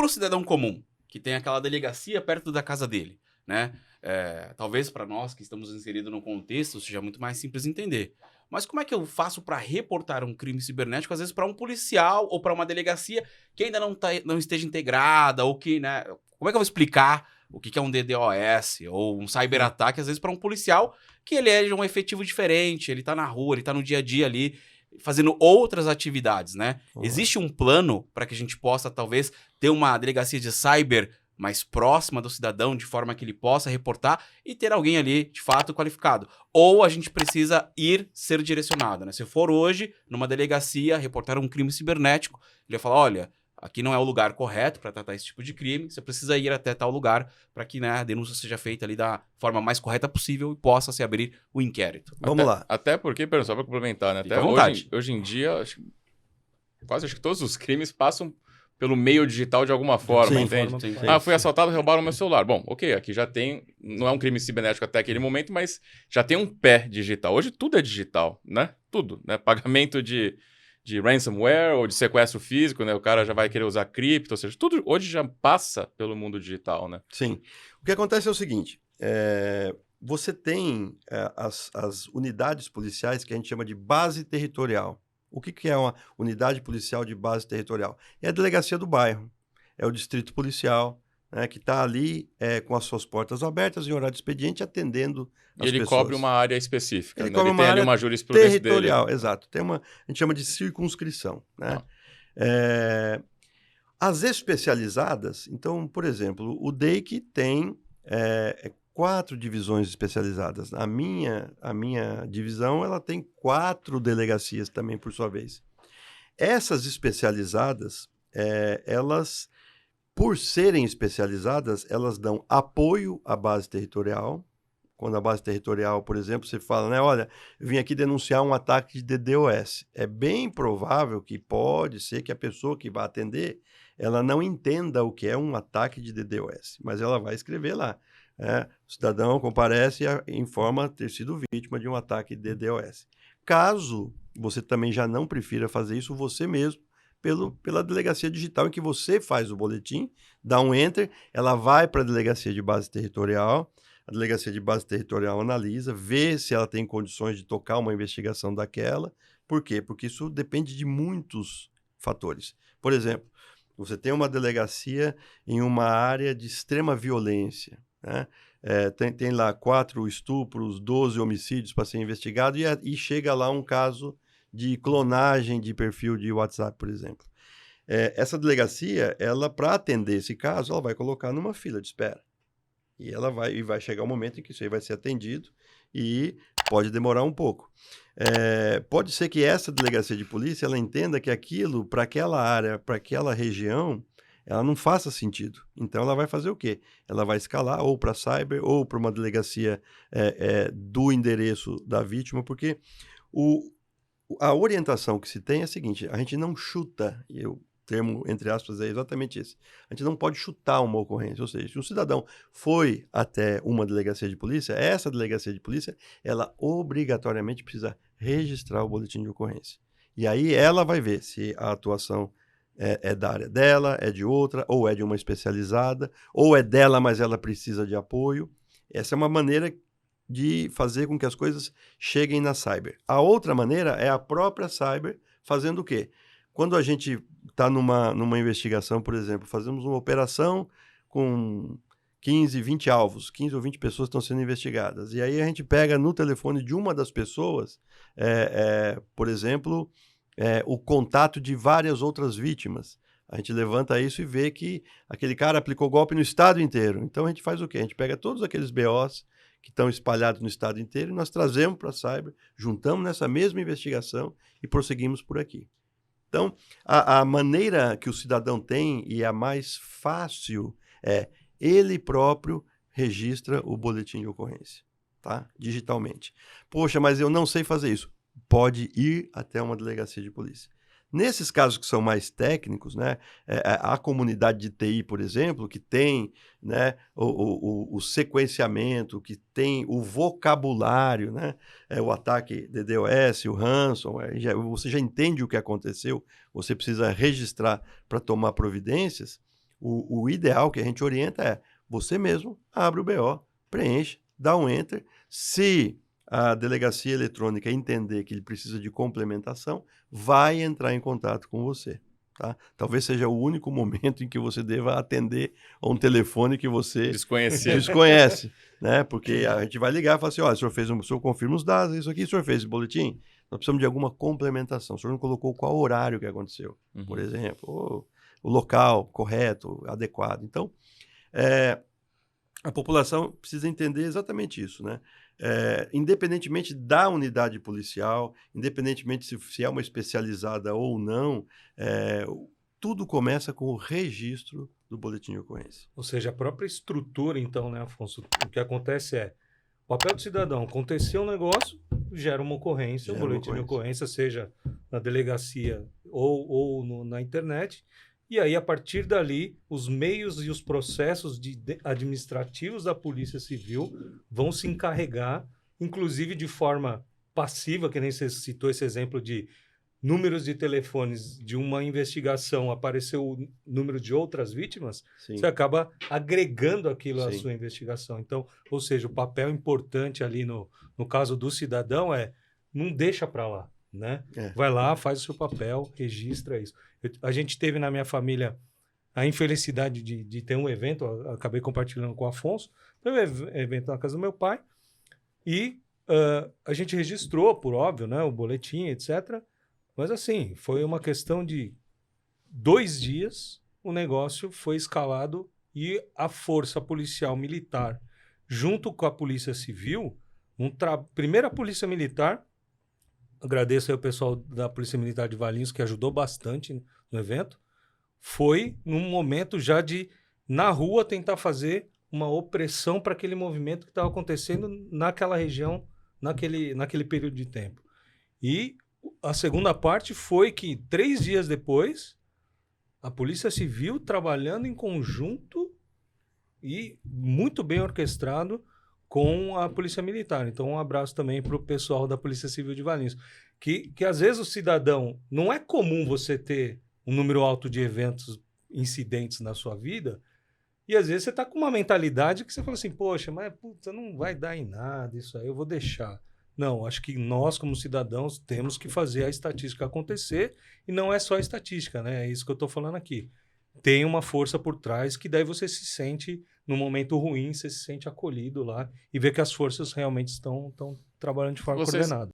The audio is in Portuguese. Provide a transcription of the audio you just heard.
pro cidadão comum, que tem aquela delegacia perto da casa dele, né? Talvez para nós que estamos inseridos no contexto seja muito mais simples entender. Mas como é que eu faço para reportar um crime cibernético, às vezes para um policial ou para uma delegacia que ainda não esteja integrada, ou que, né? Como é que eu vou explicar o que é um DDoS ou um cyberataque, às vezes, para um policial que ele é de um efetivo diferente, ele tá na rua, ele tá no dia a dia ali, fazendo outras atividades, né? Existe um plano para que a gente possa, talvez, ter uma delegacia de cyber mais próxima do cidadão, de forma que ele possa reportar e ter alguém ali, de fato, qualificado. Ou a gente precisa ser direcionado, né? Se for hoje, numa delegacia, reportar um crime cibernético, ele vai falar, olha, aqui não é o lugar correto para tratar esse tipo de crime, você precisa ir até tal lugar para que, né, a denúncia seja feita ali da forma mais correta possível e possa se abrir o inquérito. Vamos lá. Até porque, só para complementar, né? Fica à vontade. Hoje em dia, acho que todos os crimes passam pelo meio digital de alguma forma, entende? Fui assaltado, roubaram meu celular. Bom, ok, aqui já tem, não é um crime cibernético até aquele momento, mas já tem um pé digital. Hoje tudo é digital, né? Tudo, né? Pagamento de ransomware ou de sequestro físico, né? O cara já vai querer usar cripto, ou seja, tudo hoje já passa pelo mundo digital, né? Sim. O que acontece é o seguinte, você tem as unidades policiais que a gente chama de base territorial. O que é uma unidade policial de base territorial? É a delegacia do bairro, é o distrito policial, né, que está ali com as suas portas abertas em horário de expediente atendendo as pessoas. Ele cobre uma área específica, Ele né? cobre Ele uma tem ali área uma jurisprudência territorial, dele. exato. A gente chama de circunscrição, né? As especializadas, então, por exemplo, o DEIC tem 4 divisões especializadas. A minha divisão, ela tem 4 delegacias também, por sua vez. Essas especializadas, elas, por serem especializadas, elas dão apoio à base territorial. Quando a base territorial, por exemplo, você fala, né, olha, eu vim aqui denunciar um ataque de DDoS. É bem provável que pode ser que a pessoa que vai atender, ela não entenda o que é um ataque de DDoS, mas ela vai escrever lá. O cidadão comparece e informa ter sido vítima de um ataque de DDoS. Caso você também já não prefira fazer isso você mesmo, pela delegacia digital em que você faz o boletim, dá um enter, ela vai para a delegacia de base territorial, a delegacia de base territorial analisa, vê se ela tem condições de tocar uma investigação daquela. Por quê? Porque isso depende de muitos fatores. Por exemplo, você tem uma delegacia em uma área de extrema violência, né? Tem lá 4 estupros, 12 homicídios para ser investigado e chega lá um caso de clonagem de perfil de WhatsApp, por exemplo. Essa delegacia, ela, para atender esse caso, ela vai colocar numa fila de espera. E vai chegar um momento em que isso aí vai ser atendido e pode demorar um pouco. Pode ser que essa delegacia de polícia ela entenda que aquilo, para aquela área, para aquela região, ela não faça sentido. Então, ela vai fazer o quê? Ela vai escalar ou para cyber ou para uma delegacia do endereço da vítima, porque a orientação que se tem é a seguinte, a gente não chuta, o termo, entre aspas, é exatamente esse. A gente não pode chutar uma ocorrência, ou seja, se um cidadão foi até uma delegacia de polícia, essa delegacia de polícia, ela obrigatoriamente precisa registrar o boletim de ocorrência. E aí ela vai ver se a atuação é da área dela, é de outra, ou é de uma especializada, ou é dela, mas ela precisa de apoio. Essa é uma maneira de fazer com que as coisas cheguem na cyber. A outra maneira é a própria cyber fazendo o quê? Quando a gente está numa investigação, por exemplo, fazemos uma operação com 15, 20 alvos, 15 ou 20 pessoas estão sendo investigadas. E aí a gente pega no telefone de uma das pessoas, por exemplo, o contato de várias outras vítimas. A gente levanta isso e vê que aquele cara aplicou golpe no estado inteiro. Então a gente faz o quê? A gente pega todos aqueles BOs que estão espalhados no estado inteiro e nós trazemos para a cyber, juntamos nessa mesma investigação e prosseguimos por aqui. Então, a maneira que o cidadão tem e a mais fácil é ele próprio registra o boletim de ocorrência, tá? Digitalmente. Poxa, mas eu não sei fazer isso. Pode ir até uma delegacia de polícia. Nesses casos que são mais técnicos, né, a comunidade de TI, por exemplo, que tem, né, o sequenciamento, que tem o vocabulário, né, o ataque DDoS, o ransomware, você já entende o que aconteceu, você precisa registrar para tomar providências, O ideal que a gente orienta é você mesmo abre o BO, preenche, dá um enter. Se a delegacia eletrônica entender que ele precisa de complementação, vai entrar em contato com você. Tá? Talvez seja o único momento em que você deva atender a um telefone que você desconhece, né? Porque a gente vai ligar e falar assim, olha, o senhor confirma os dados, isso aqui, o senhor fez esse boletim? Nós precisamos de alguma complementação. O senhor não colocou qual horário que aconteceu, por exemplo, ou o local correto, adequado. Então, a população precisa entender exatamente isso, né? Independentemente da unidade policial, independentemente se é uma especializada ou não, tudo começa com o registro do boletim de ocorrência. Ou seja, a própria estrutura, então, né, Afonso? O que acontece é, o papel do cidadão, aconteceu um negócio, gera uma ocorrência, um boletim de ocorrência, seja na delegacia ou na internet, e aí, a partir dali, os meios e os processos administrativos da Polícia Civil vão se encarregar, inclusive de forma passiva, que nem você citou esse exemplo de números de telefones de uma investigação, apareceu o número de outras vítimas, Sim. você acaba agregando aquilo à Sim. sua investigação. Então, ou seja, o papel importante ali no caso do cidadão não deixa para lá, né? Vai lá, faz o seu papel, registra isso. A gente teve na minha família a infelicidade de ter um evento, acabei compartilhando com o Afonso, foi um evento na casa do meu pai, e a gente registrou, por óbvio, né, o boletim, etc., mas assim, foi uma questão de 2 dias, o negócio foi escalado e a força policial militar, junto com a Polícia Civil, primeiro a Polícia Militar, agradeço aí o pessoal da Polícia Militar de Valinhos, que ajudou bastante no evento, foi num momento já de, na rua, tentar fazer uma opressão para aquele movimento que estava acontecendo naquela região, naquele período de tempo. E a segunda parte foi que, 3 dias depois, a Polícia Civil, trabalhando em conjunto e muito bem orquestrado com a Polícia Militar. Então, um abraço também para o pessoal da Polícia Civil de Valinhos. Que às vezes o cidadão... Não é comum você ter um número alto de eventos, incidentes na sua vida, e às vezes você está com uma mentalidade que você fala assim, poxa, mas puta, não vai dar em nada isso aí, eu vou deixar. Não, acho que nós, como cidadãos, temos que fazer a estatística acontecer, e não é só a estatística, né? É isso que eu estou falando aqui. Tem uma força por trás que daí você se sente, no momento ruim, você se sente acolhido lá e vê que as forças realmente estão trabalhando de forma coordenada.